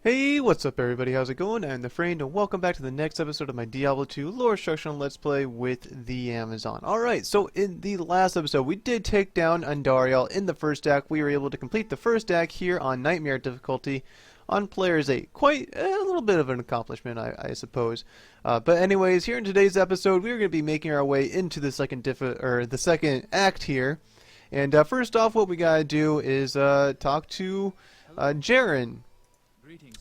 Hey, what's up everybody, how's it going? I'm the Friend, and welcome back to the next episode of my Diablo 2 lore instructional let's play with the Amazon. Alright, so in the last episode we did take down Andariel in the first act. We were able to complete the first act here on Nightmare difficulty on Players 8. Quite a little bit of an accomplishment, I suppose. But anyways, here in today's episode we're going to be making our way into the second act here. And first off, what we gotta do is talk to Jaren,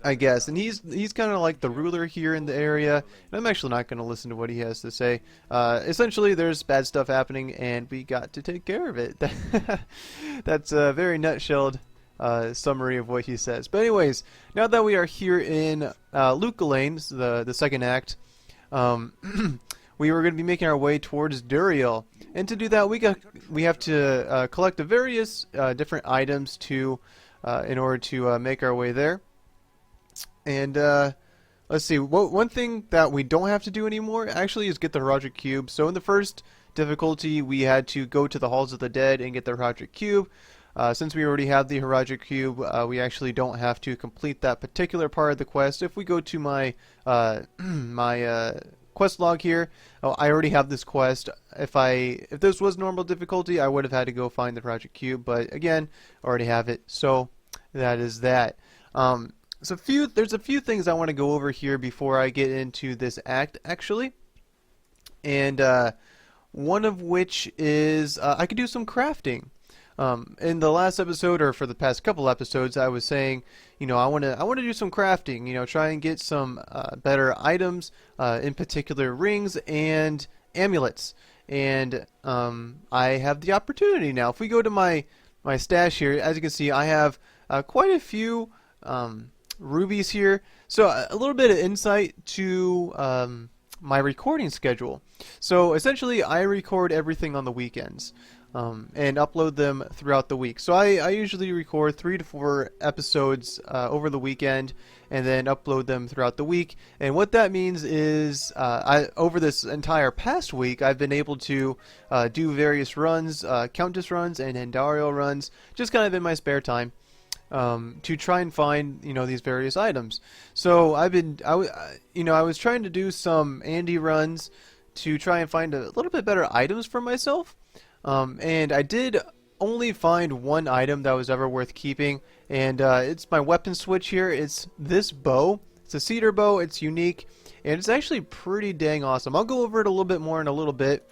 I guess, and he's kind of like the ruler here in the area, and I'm actually not going to listen to what he has to say. Essentially, there's bad stuff happening, and we got to take care of it. That's a very nutshelled summary of what he says. But anyways, now that we are here in Lane, the second act, we were going to be making our way towards Duriel, and to do that, we have to collect the various different items to in order to make our way there. And let's see, one thing that we don't have to do anymore actually is get the Heroic Cube. So in the first difficulty we had to go to the Halls of the Dead and get the Heroic Cube. Since we already have the Heroic Cube, we actually don't have to complete that particular part of the quest. If we go to my quest log here, I already have this quest. If this was normal difficulty, I would have had to go find the Heroic Cube, but again, already have it. So that is that. There's a few things I want to go over here before I get into this act, actually. And one of which is I could do some crafting. In the last episode, or for the past couple episodes, I was saying, you know, I want to do some crafting. You know, try and get some better items, in particular rings and amulets. And I have the opportunity now. If we go to my stash here, as you can see, I have quite a few rubies here. So a little bit of insight to my recording schedule. So essentially I record everything on the weekends and upload them throughout the week. So I usually record 3 to 4 episodes over the weekend and then upload them throughout the week. And what that means is over this entire past week I've been able to do various runs, Countess runs and Andariel runs, just kind of in my spare time. To try and find, you know, these various items. So I was trying to do some Andy runs to try and find a little bit better items for myself. And I did only find one item that was ever worth keeping, and it's my weapon switch here. It's this bow. It's a cedar bow. It's unique, and it's actually pretty dang awesome. I'll go over it a little bit more in a little bit,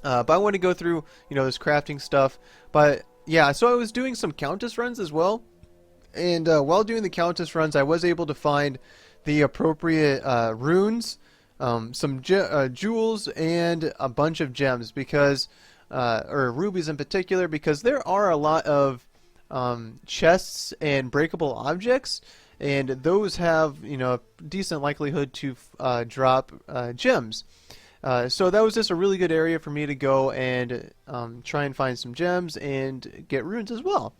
but I want to go through, you know, this crafting stuff. But yeah, so I was doing some Countess runs as well, and while doing the Countess runs, I was able to find the appropriate runes, some jewels, and a bunch of gems, because, or rubies in particular, because there are a lot of chests and breakable objects, and those have, you know, a decent likelihood to drop gems. So that was just a really good area for me to go and try and find some gems and get runes as well.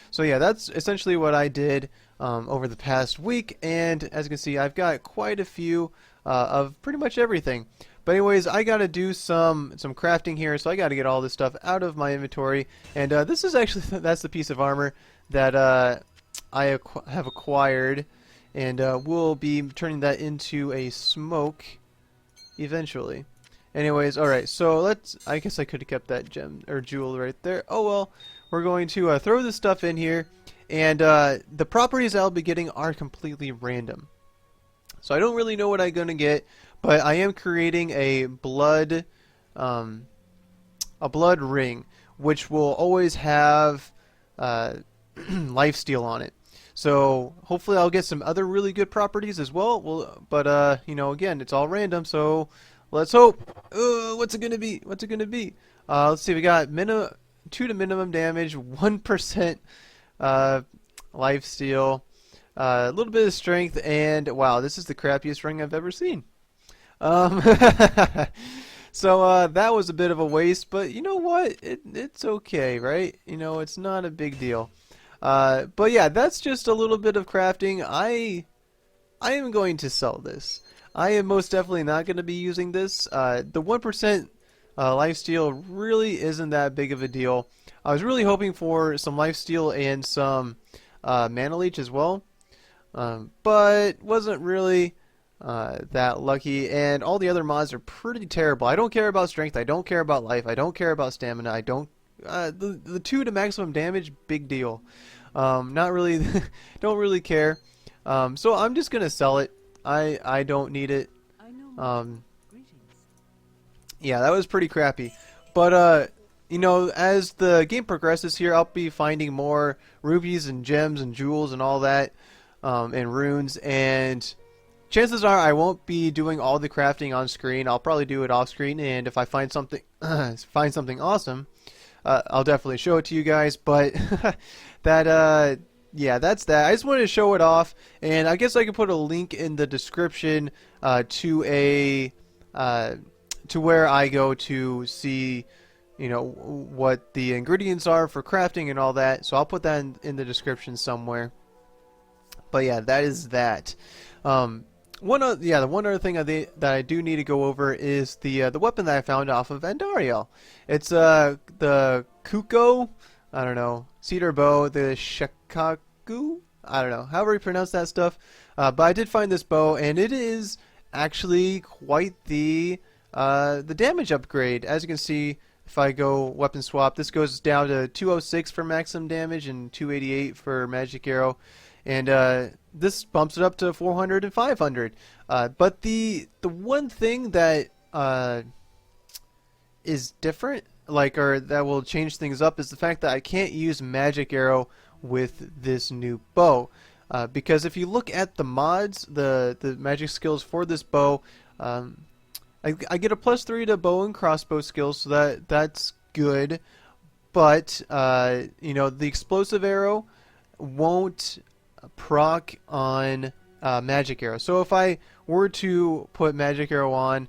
So yeah, that's essentially what I did over the past week, and as you can see, I've got quite a few of pretty much everything. But anyways, I gotta do some crafting here, so I gotta get all this stuff out of my inventory. And this is actually that's the piece of armor that I have acquired, and we'll be turning that into a smoke eventually. Anyways, alright, so I guess I could have kept that gem or jewel right there. Oh well, we're going to throw this stuff in here, and the properties I'll be getting are completely random. So I don't really know what I'm going to get, but I am creating a blood ring, which will always have lifesteal on it. So hopefully I'll get some other really good properties as well. But you know, again, it's all random, so let's hope. What's it gonna be? What's it gonna be? Let's see. We got 2 to minimum damage, 1% lifesteal, a little bit of strength, and wow, this is the crappiest ring I've ever seen. So that was a bit of a waste, but you know what? It's okay, right? You know, it's not a big deal. But yeah, that's just a little bit of crafting. I am going to sell this. I am most definitely not going to be using this. The 1% lifesteal really isn't that big of a deal. I was really hoping for some lifesteal and some mana leech as well. but wasn't really that lucky. And all the other mods are pretty terrible. I don't care about strength. I don't care about life. I don't care about stamina. I don't. The 2 to maximum damage, big deal. Not really. Don't really care. So I'm just gonna sell it. I don't need it. Yeah, that was pretty crappy. But you know, as the game progresses here, I'll be finding more rubies and gems and jewels and all that, and runes. And chances are I won't be doing all the crafting on screen. I'll probably do it off screen. And if I find something, awesome, I'll definitely show it to you guys. But that, yeah, that's that. I just wanted to show it off, and I guess I could put a link in the description to a to where I go to see, you know, what the ingredients are for crafting and all that. So I'll put that in the description somewhere. But yeah, that is that. The one other thing that I do need to go over is the weapon that I found off of Andariel. It's the Kuko, I don't know, cedar bow, the Shikaku, I don't know, however you pronounce that stuff. But I did find this bow, and it is actually quite the damage upgrade. As you can see, if I go weapon swap, this goes down to 206 for maximum damage and 288 for magic arrow, and this bumps it up to 400 and 500. But the one thing that is different, or that will change things up, is the fact that I can't use magic arrow with this new bow. Because if you look at the mods, the magic skills for this bow, I get a +3 to bow and crossbow skills, so that's good. But you know, the explosive arrow won't proc on magic arrow. So if I were to put magic arrow on,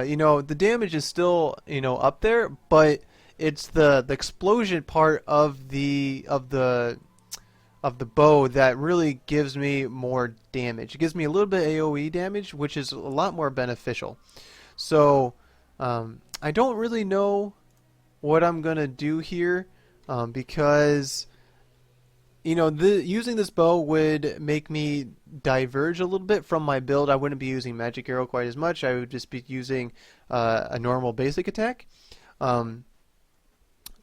you know, the damage is still, you know, up there, but it's the explosion part of the bow that really gives me more damage. It gives me a little bit AoE damage, which is a lot more beneficial. So I don't really know what I'm gonna do here, because, you know, using this bow would make me diverge a little bit from my build. I wouldn't be using magic arrow quite as much. I would just be using a normal basic attack.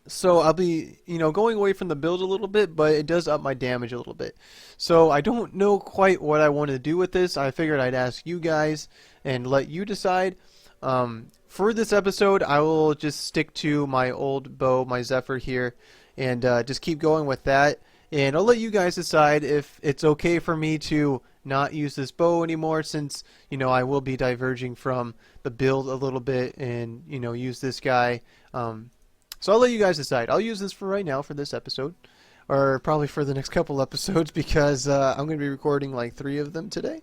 So I'll be, you know, going away from the build a little bit, but it does up my damage a little bit. So I don't know quite what I want to do with this. I figured I'd ask you guys and let you decide. For this episode, I will just stick to my old bow, my Zephyr here, and just keep going with that. And I'll let you guys decide if it's okay for me to not use this bow anymore, since, you know, I will be diverging from the build a little bit and, you know, use this guy. So I'll let you guys decide. I'll use this for right now for this episode, or probably for the next couple episodes, because I'm going to be recording like 3 of them today.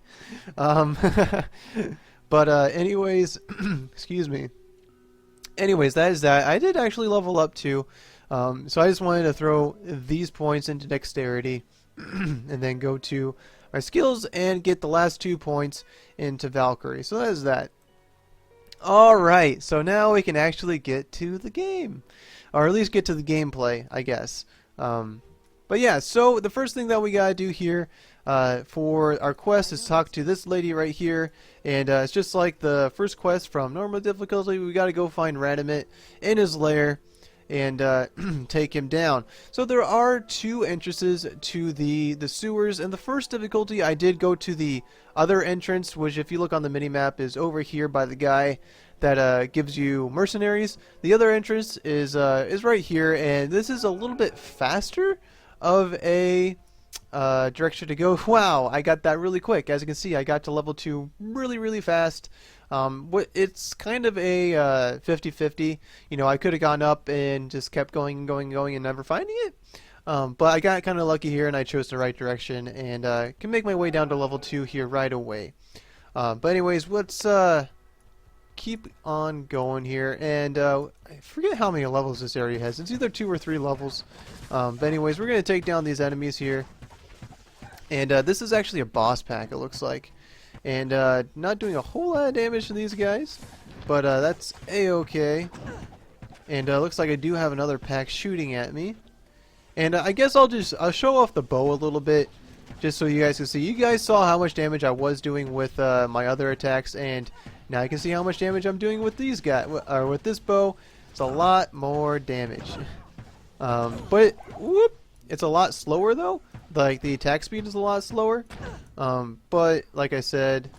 But anyways, excuse me. Anyways, that is that. I did actually level up too. So I just wanted to throw these points into dexterity and then go to my skills and get the last 2 points into Valkyrie. So that is that. Alright, so now we can actually get to the game. Or at least get to the gameplay, I guess. But yeah, so the first thing that we gotta do here for our quest is talk to this lady right here. And it's just like the first quest from normal difficulty. We gotta go find Radament in his lair and take him down. So there are 2 entrances to the sewers. In the first difficulty, I did go to the other entrance, which, if you look on the minimap, is over here by the guy that gives you mercenaries. The other entrance is right here, and this is a little bit faster of a direction to go. Wow, I got that really quick. As you can see, I got to level 2 really fast. It's kind of a 50-50. You know, I could have gone up and just kept going and never finding it. But I got kind of lucky here, and I chose the right direction, and can make my way down to level 2 here right away. But anyways, let's keep on going here. And I forget how many levels this area has. It's either 2 or 3 levels. But anyways, we're going to take down these enemies here. And this is actually a boss pack, it looks like. And not doing a whole lot of damage to these guys, but that's a-okay. And looks like I do have another pack shooting at me. And I guess I'll show off the bow a little bit, just so you guys can see. You guys saw how much damage I was doing with my other attacks, and now you can see how much damage I'm doing with these guys, or with this bow. It's a lot more damage. But it's a lot slower though. Like the attack speed is a lot slower. But like I said,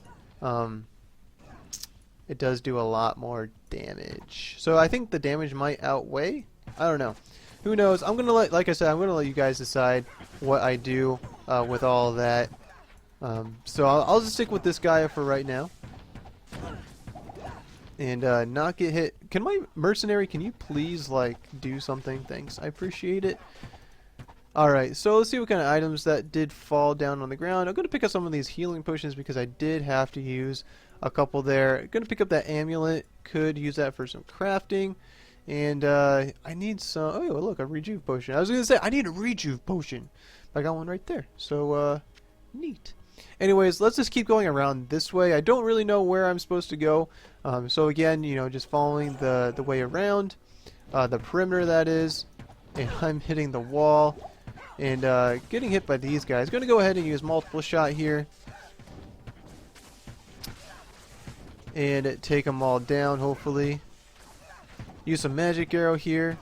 it does do a lot more damage. So I think the damage might outweigh. I don't know. Who knows? I'm gonna let, like I said, I'm gonna let you guys decide what I do with all of that. So I'll just stick with this guy for right now, and not get hit. Can my mercenary? Can you please like do something? Thanks. I appreciate it. Alright, so let's see what kind of items that did fall down on the ground. I'm going to pick up some of these healing potions because I did have to use a couple there. Going to pick up that amulet. Could use that for some crafting. And I need some... Oh, look, a rejuve potion. I was going to say, I need a rejuve potion. I got one right there. So, neat. Anyways, let's just keep going around this way. I don't really know where I'm supposed to go. So again, you know, just following the way around. The perimeter, that is. And I'm hitting the wall. And getting hit by these guys. Going to go ahead and use multiple shot here. And take them all down, hopefully. Use some magic arrow here.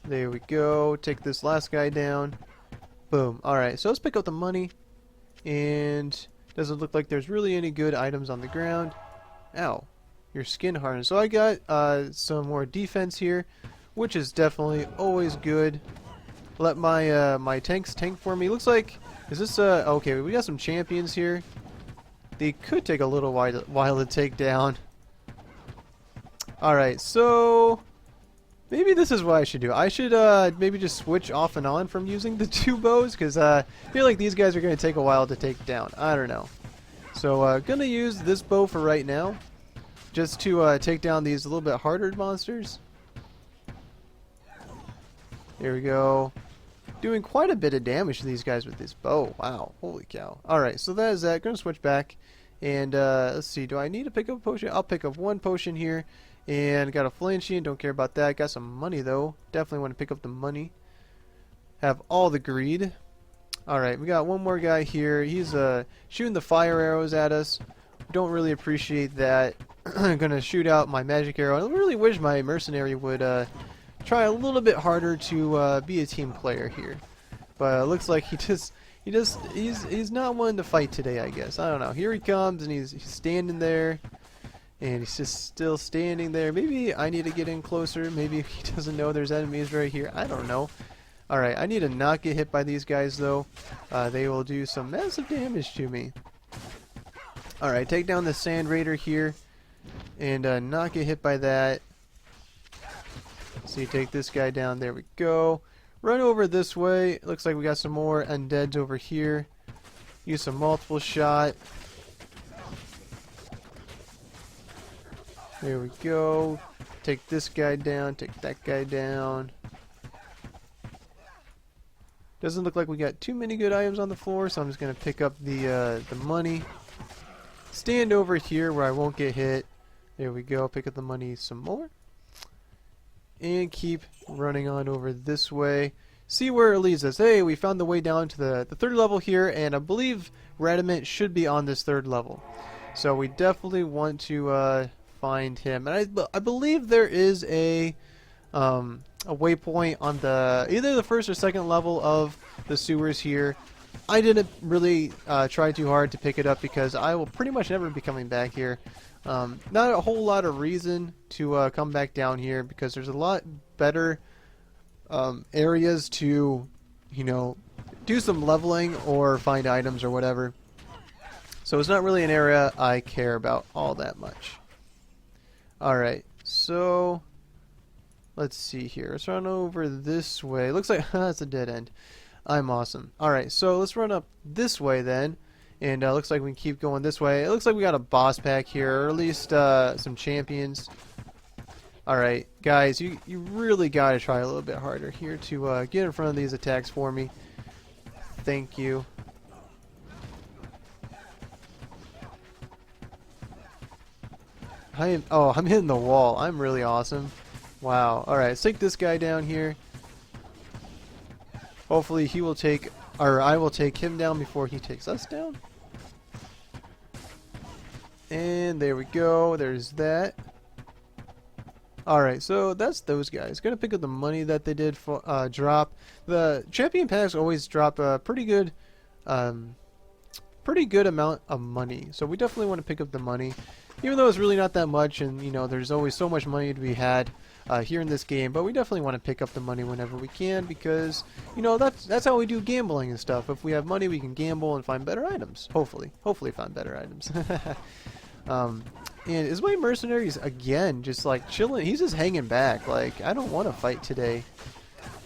There we go. Take this last guy down. Boom. Alright, so let's pick up the money. And doesn't look like there's really any good items on the ground. Ow. Your skin hardened. So I got some more defense here, which is definitely always good. Let my my tanks tank for me. Looks like, is this okay, we got some champions here. They could take a little while to take down. Alright, so maybe this is what I should do. I should maybe just switch off and on from using the two bows, because I feel like these guys are going to take a while to take down. I don't know. So gonna use this bow for right now, just to take down these a little bit harder monsters. There we go. Doing quite a bit of damage to these guys with this bow. Wow. Holy cow. Alright, so that is that. Gonna switch back. And let's see. Do I need to pick up a potion? I'll pick up one potion here. And got a flinching. Don't care about that. Got some money though. Definitely want to pick up the money. Have all the greed. Alright, we got one more guy here. He's shooting the fire arrows at us. Don't really appreciate that. I'm gonna shoot out my magic arrow. I really wish my mercenary would try a little bit harder to be a team player here, but it looks like he's not one to fight today, I guess. I don't know. Here he comes, and he's standing there, and he's just still standing there. Maybe I need to get in closer. Maybe he doesn't know there's enemies right here. I don't know. All right, I need to not get hit by these guys though. They will do some massive damage to me. All right, take down the sand raider here, and not get hit by that. So you take this guy down. There we go. Run over this way. Looks like we got some more undeads over here. Use some multiple shot. There we go. Take this guy down. Take that guy down. Doesn't look like we got too many good items on the floor, so I'm just gonna pick up the money. Stand over here where I won't get hit. There we go. Pick up the money some more. And keep running on over this way. See where it leads us. Hey, we found the way down to the third level here, and I believe Radament should be on this third level. So we definitely want to find him. And I believe there is a waypoint on either the first or second level of the sewers here. I didn't really try too hard to pick it up because I will pretty much never be coming back here. Not a whole lot of reason to come back down here because there's a lot better areas to, you know, do some leveling or find items or whatever. So it's not really an area I care about all that much. Alright, so let's see here. Let's run over this way. Looks like that's a dead end. I'm awesome. Alright, so let's run up this way then. And looks like we can keep going this way. It looks like we got a boss pack here, or at least some champions. Alright, guys, you really got to try a little bit harder here to get in front of these attacks for me. Thank you. I'm hitting the wall. I'm really awesome. Wow. Alright, let's take this guy down here. Hopefully he will take or I will take him down before he takes us down. And there we go. There's that. Alright, so that's those guys. Gonna pick up the money that they did for, drop. The champion packs always drop a pretty good amount of money. So we definitely want to pick up the money. Even though it's really not that much, and you know, there's always so much money to be had here in this game, but we definitely want to pick up the money whenever we can, because you know, that's how we do gambling and stuff. If we have money, we can gamble and find better items. Hopefully find better items. And is my mercenaries again just like chilling? He's just hanging back. Like, I don't want to fight today.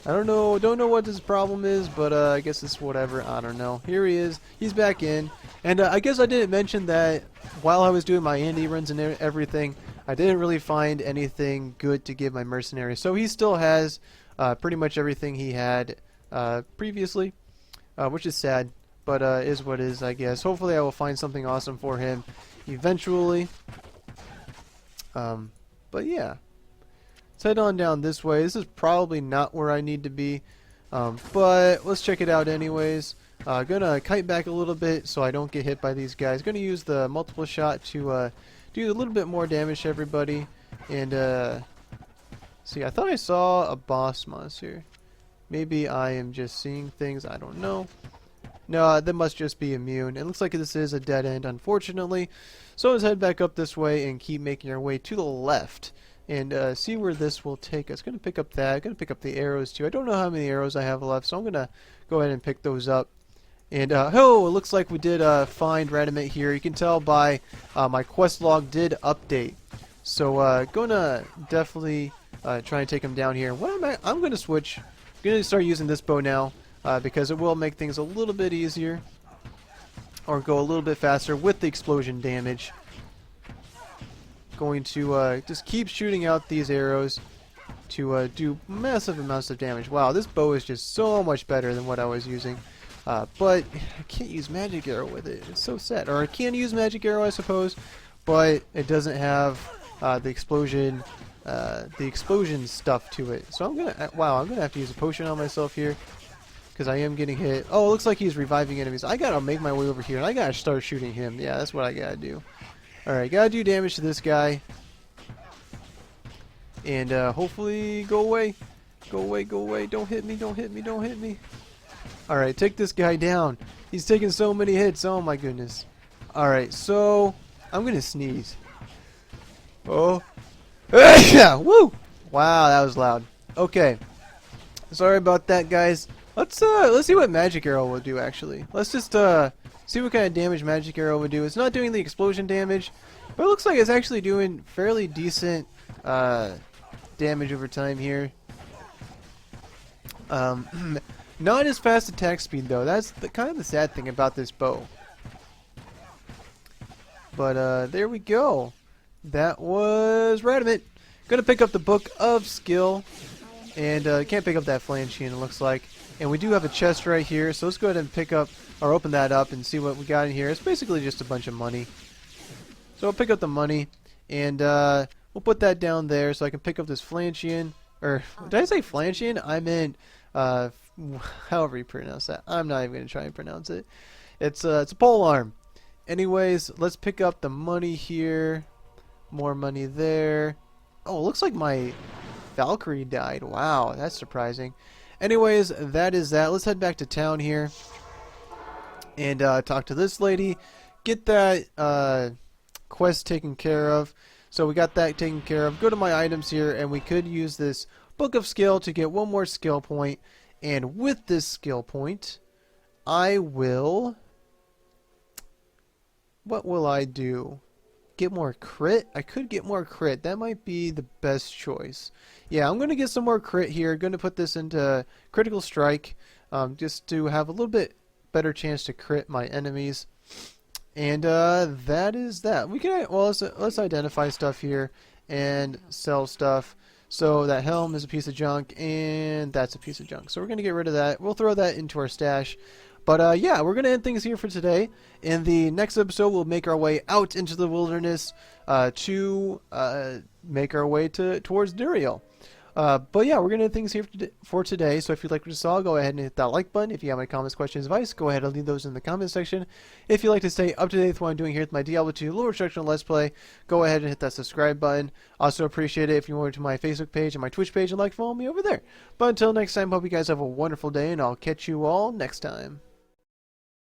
I don't know what his problem is, but I guess it's whatever. I don't know. Here he is. He's back in. And I guess I didn't mention that while I was doing my indie runs and everything, I didn't really find anything good to give my mercenary. So he still has pretty much everything he had previously, which is sad, but is what is, I guess. Hopefully I will find something awesome for him eventually. But yeah. Let's head on down this way. This is probably not where I need to be, but let's check it out anyways. Gonna kite back a little bit so I don't get hit by these guys. Gonna use the multiple shot to do a little bit more damage to everybody. And see, I thought I saw a boss monster. Maybe I am just seeing things. I don't know. No, that must just be immune. It looks like this is a dead end, unfortunately. So let's head back up this way and keep making our way to the left. And see where this will take us. Going to pick up that. Going to pick up the arrows too. I don't know how many arrows I have left, so I'm going to go ahead and pick those up. And oh, it looks like we did find Radament here. You can tell by my quest log did update. So going to definitely try and take him down here. I'm going to switch. I'm going to start using this bow now because it will make things a little bit easier. Or go a little bit faster with the explosion damage. Going to just keep shooting out these arrows to do massive amounts of damage. Wow, this bow is just so much better than what I was using. But I can't use magic arrow with it. It's so sad. Or I can use magic arrow, I suppose, but it doesn't have the explosion stuff to it. So I'm gonna have to use a potion on myself here because I am getting hit. Oh, it looks like he's reviving enemies. I gotta make my way over here and I gotta start shooting him. Yeah, that's what I gotta do. Alright, gotta do damage to this guy. And hopefully go away. Go away, go away. Don't hit me, don't hit me, don't hit me. Alright, take this guy down. He's taking so many hits. Oh my goodness. Alright, so I'm gonna sneeze. Oh. Woo! Wow, that was loud. Okay. Sorry about that, guys. Let's see what magic arrow will do actually. Let's just see what kind of damage magic arrow would do. It's not doing the explosion damage, but it looks like it's actually doing fairly decent damage over time here. Not as fast attack speed though. That's kind of the sad thing about this bow. But there we go. That was Radament. Gonna pick up the Book of Skill, and can't pick up that Flanchian, it looks like. And we do have a chest right here, so let's go ahead and pick up or open that up and see what we got in here. It's basically just a bunch of money. So I'll pick up the money, and we'll put that down there so I can pick up this Flanchian. Or did I say Flanchian? I meant however you pronounce that. I'm not even gonna try and pronounce it. It's a pole arm. Anyways, let's pick up the money here. More money there. Oh, it looks like my Valkyrie died. Wow, that's surprising. Anyways, that is that. Let's head back to town here and talk to this lady. Get that quest taken care of. So we got that taken care of. Go to my items here, and we could use this Book of Skill to get one more skill point. And with this skill point, I will... What will I do? Get more crit? I could get more crit. That might be the best choice. Yeah, I'm going to get some more crit here. Going to put this into critical strike just to have a little bit better chance to crit my enemies. And that is that. We can let's identify stuff here and sell stuff. So that helm is a piece of junk and that's a piece of junk. So we're going to get rid of that. We'll throw that into our stash. But yeah, we're going to end things here for today. In the next episode, we'll make our way out into the wilderness to make our way towards Duriel. But yeah, we're going to end things here for today. So if you like what you saw, go ahead and hit that like button. If you have any comments, questions, advice, go ahead and leave those in the comment section. If you'd like to stay up to date with what I'm doing here with my Diablo 2 lore instructional Let's Play, go ahead and hit that subscribe button. Also appreciate it if you went to my Facebook page and my Twitch page and follow me over there. But until next time, hope you guys have a wonderful day, and I'll catch you all next time.